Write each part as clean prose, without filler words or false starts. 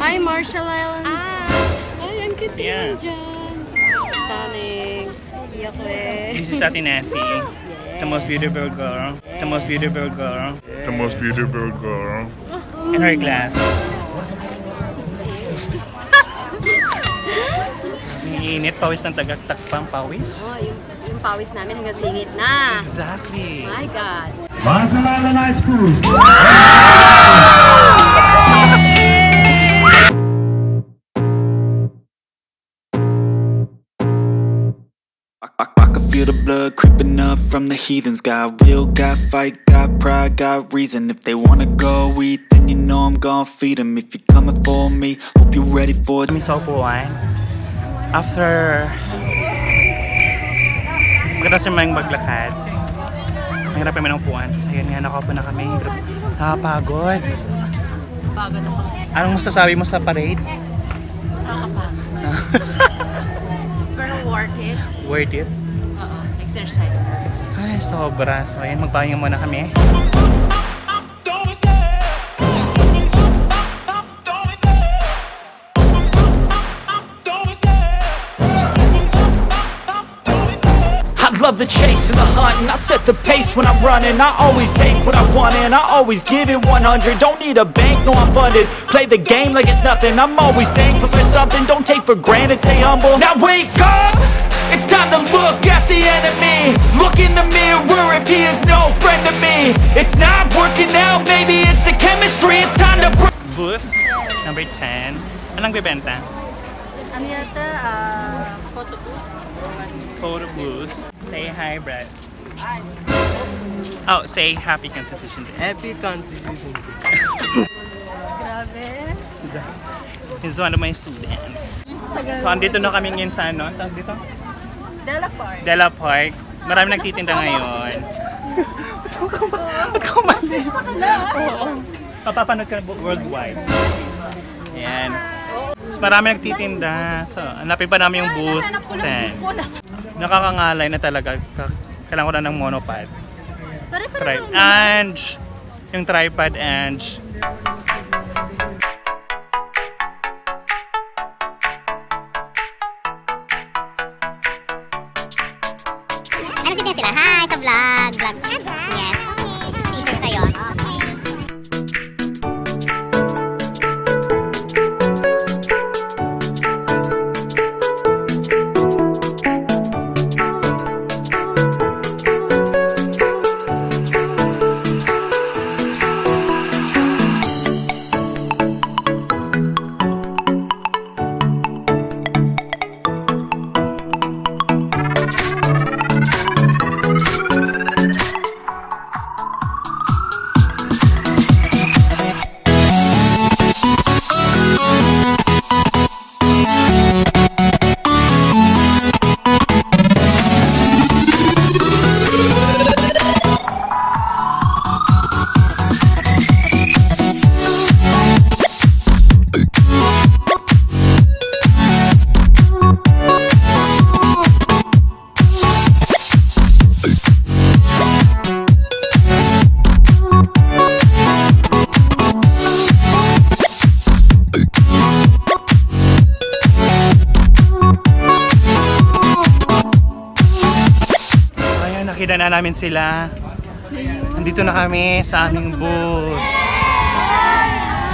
Hi, Marshall Island. Ay, ang cute Yeah. naman dyan. Stunning. Iyak ko eh. This is Ate Nessie. The most beautiful girl. The most beautiful girl. The most beautiful girl. In her class. Ang init, pawis ng tagaktakpang pawis. Oh, yung pawis namin hanggang singit na. Exactly. My God. Marshall Island High School. I can feel the blood creeping up from the heathens. Got will, got fight, got pride, got reason. If they wanna go eat, then you know I'm gon' feed them. If you're coming for me, hope you're ready for it. Kami sa upuan. After magkatapos naman maglakad, mahirap naman ang upuan. So yun nga, nakaupo na kami. Nakapagod. Pagod ako. Anong masasabi mo sa parade? Nakakapagod. Pero worth it. Worth it? Oo, exercise. Ay, sobra. So ayan, magpahinga muna kami. I love the chase and the hunt, and I set the pace when I'm running. I always take what I want and I always give it 100. Don't need a bank, no I'm funded. Play the game like it's nothing. I'm always thankful for something. Don't take for granted, stay humble. Now wake up! It's time to look at the enemy. Look in the mirror if he is no friend to me. It's not working out, maybe it's the chemistry. It's time to Booth number 10. Anong bibenta? Ano yata? Photo booth? Photo booth. Say hi, Brad. Oh, say Happy Constitution Day. Happy Constitution Day. Grabe. He's one of my students. So, andito na kami ngayon sa ano? Tawag dito? Dela Park. Dela Park. Marami nagtitinda ngayon. Ba't ka umalis? Oo. Papapanood ka worldwide. Ayan. So, marami nagtitinda. So, hanapin pa namin yung booth 10. Nakakangalay na talaga. Kailangan ko na ng monopod. Ange! Yung tripod, Ange. Ano sila sila? Hi sa vlog. Yes. Teacher kayo. Nakita na namin sila. Nandito na kami sa aming booth.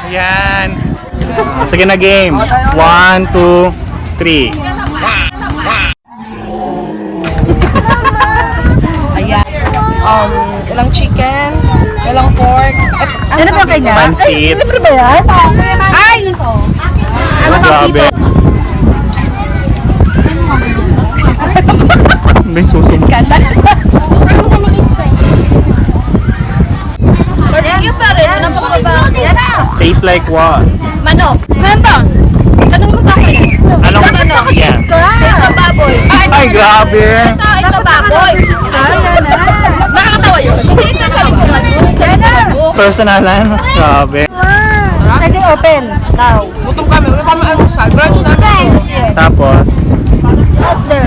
Ayan. Sige na game. 1, 2, 3. Ayan. Ilang chicken, ilang pork. Ano ba kanya? Pansit. Libre ba yan? Ay! Ano ba dito? May susunod. Skandal. Barbecue pa rin. Ano po ka ba? Tastes like what? Manok. Mamba. Tanong mo ba ako yan? Anong Manok. yeah. Sa baboy. Ay, grabe. Ito baboy. Nakakatawa yun. Dito sa likuran mo. Personalan. Grabe. Pwede open. Now. Gutom kami. Wala kami almusal. Brunch na. Tapos, What's there?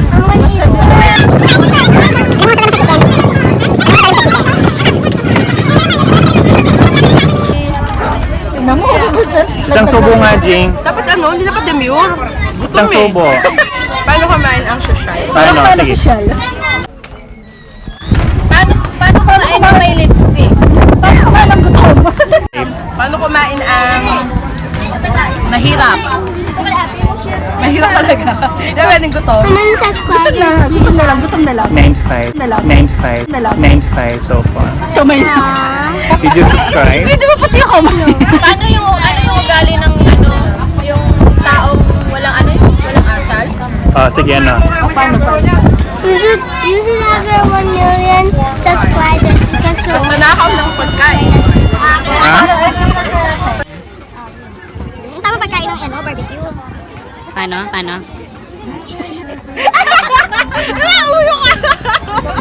isang subo nga Majing? Dapat ano, hindi dapat demure. Isang subo. Paano kumain ang social? Paano? Sige. Paano kumain na may lipstick? Paano kumain ang mahirap? Mahirap talaga. Hindi pwedeng gutom. Anong subscribe? Gutom na lang. 95. 95. 95 so far. Kamay na. Did you subscribe? Hindi ba pati ako kumain? Ano yung ugali ng yung taong walang walang asal? Sige ano. You should have your 1 million subscribers because you're Manakaw ng pagkain. Ha? tama pagkain ng barbecue. Paano?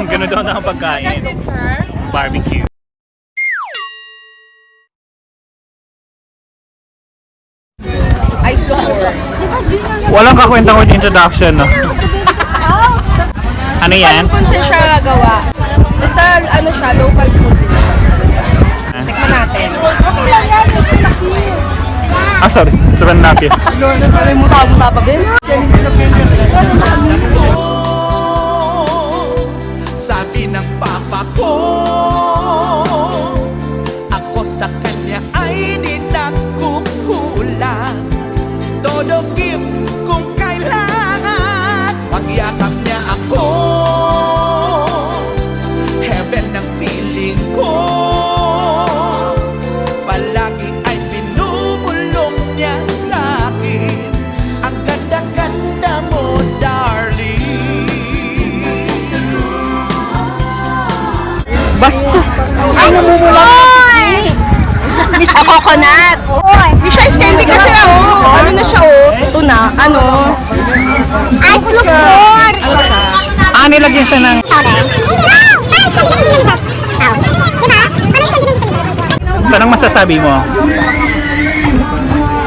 Ganun daw na ang pagkain. Barbecue. Ice locor. Walang kakwentang with introduction, no? Ano yan? Kung saan siya gawa? Basta ano siya, local food din siya. Tikman natin. Sorry. Sobrang napit. Sorry, muta-muta pa, bes. Sabi ng papa ko, ako sa kanya ay di nagkukulang. Todo give kung kailangan, pagyakap niya ako. Heaven ang feeling ko, palagi ay binubulong niya sa akin. Ang ganda-ganda mo, darling. Bastos. Ay, namumula. Mr. Coconut. Hindi siya candy kasi ano na siya tuna, Ice locor! Nilagyan siya ng... So, anong masasabi mo?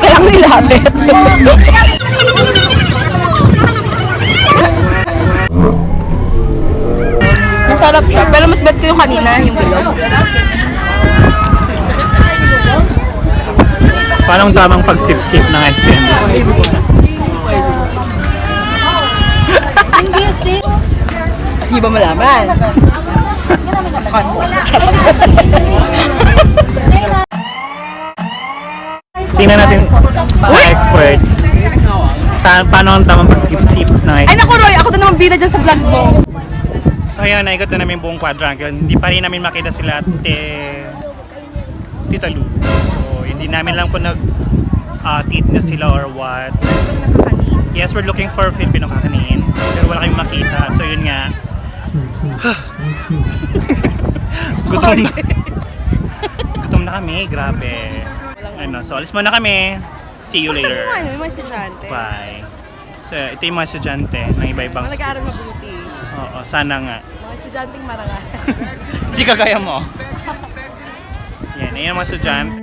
Kailang nilapit. Masarap siya, pero mas bet ko yung kanina, yung bilog. Paano ang tamang pagsip-sip ng ice cream? Kasi ba malaman? Saan mo? Tingnan natin sa expert. Paano ang tamang pagsip-sip ng ice Ay cream? naku Roy, ako na naman bida dyan sa vlog mo. So ayan, naikot na namin buong quadrangle. Hindi pa rin namin makita sila Tita Lu. So hindi namin lang po nag-tit na sila or what. Yes, we're looking for Filipino kakanin. Pero wala kayong makita. So yun nga. Gutom na. Gutom na kami, grabe. So alis muna kami. See you later. Ano, yung mga estudyante. Bye. So ito yung mga estudyante ng iba-ibang Mga nag-aaral schools. mabuti. Oo, sana nga. Mga estudyanteng marangal. Hindi kagaya mo. Yan, ayan ang mga estudyante.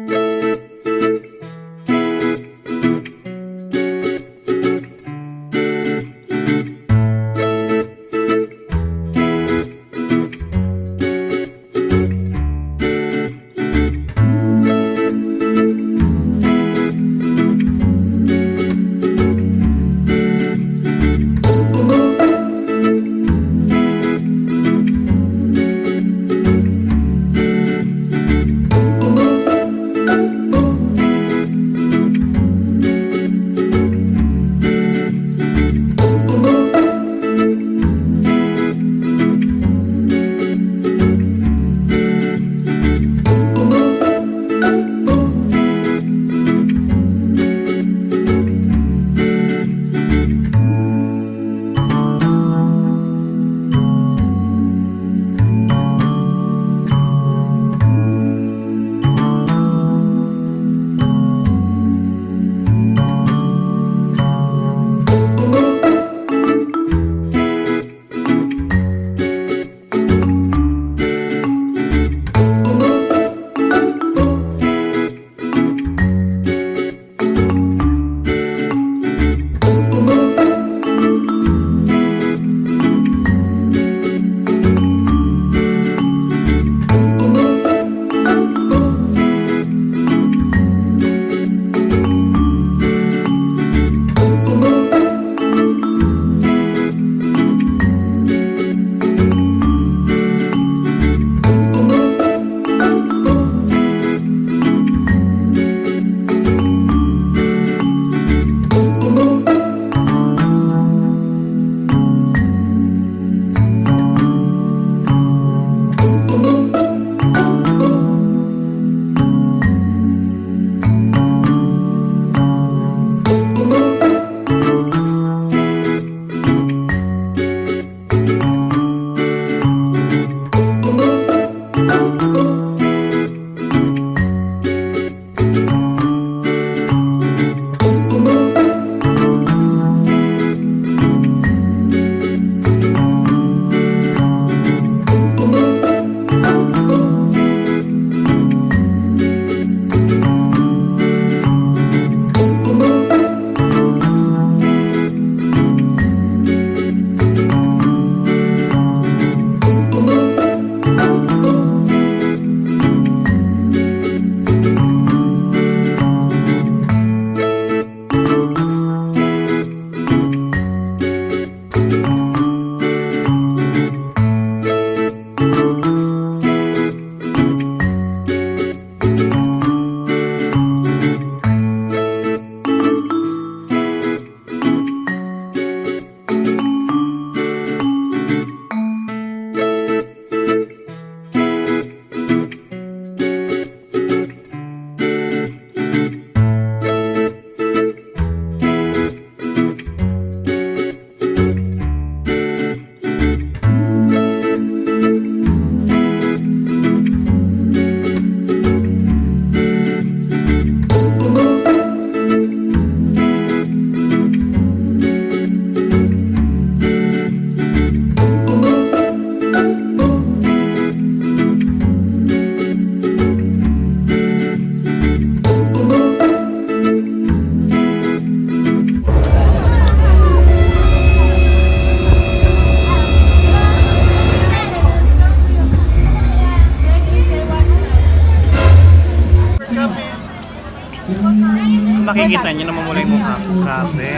Kung makikita nyo, namumula yung mukha ko. Grabe.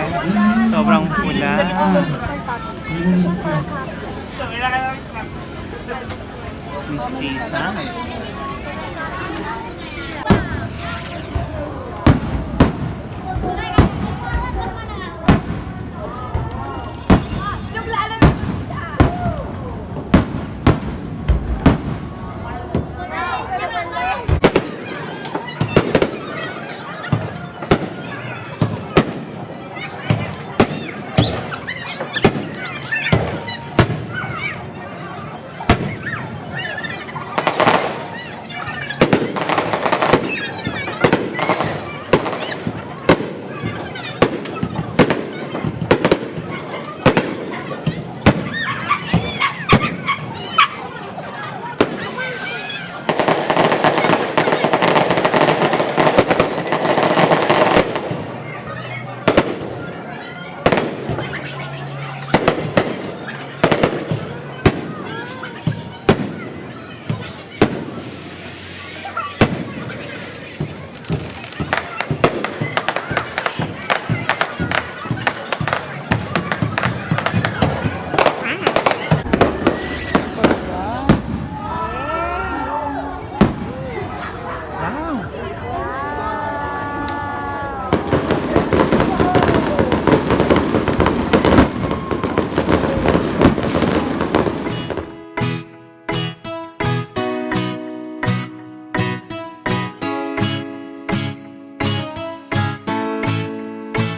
Sobrang pula. Mistisa.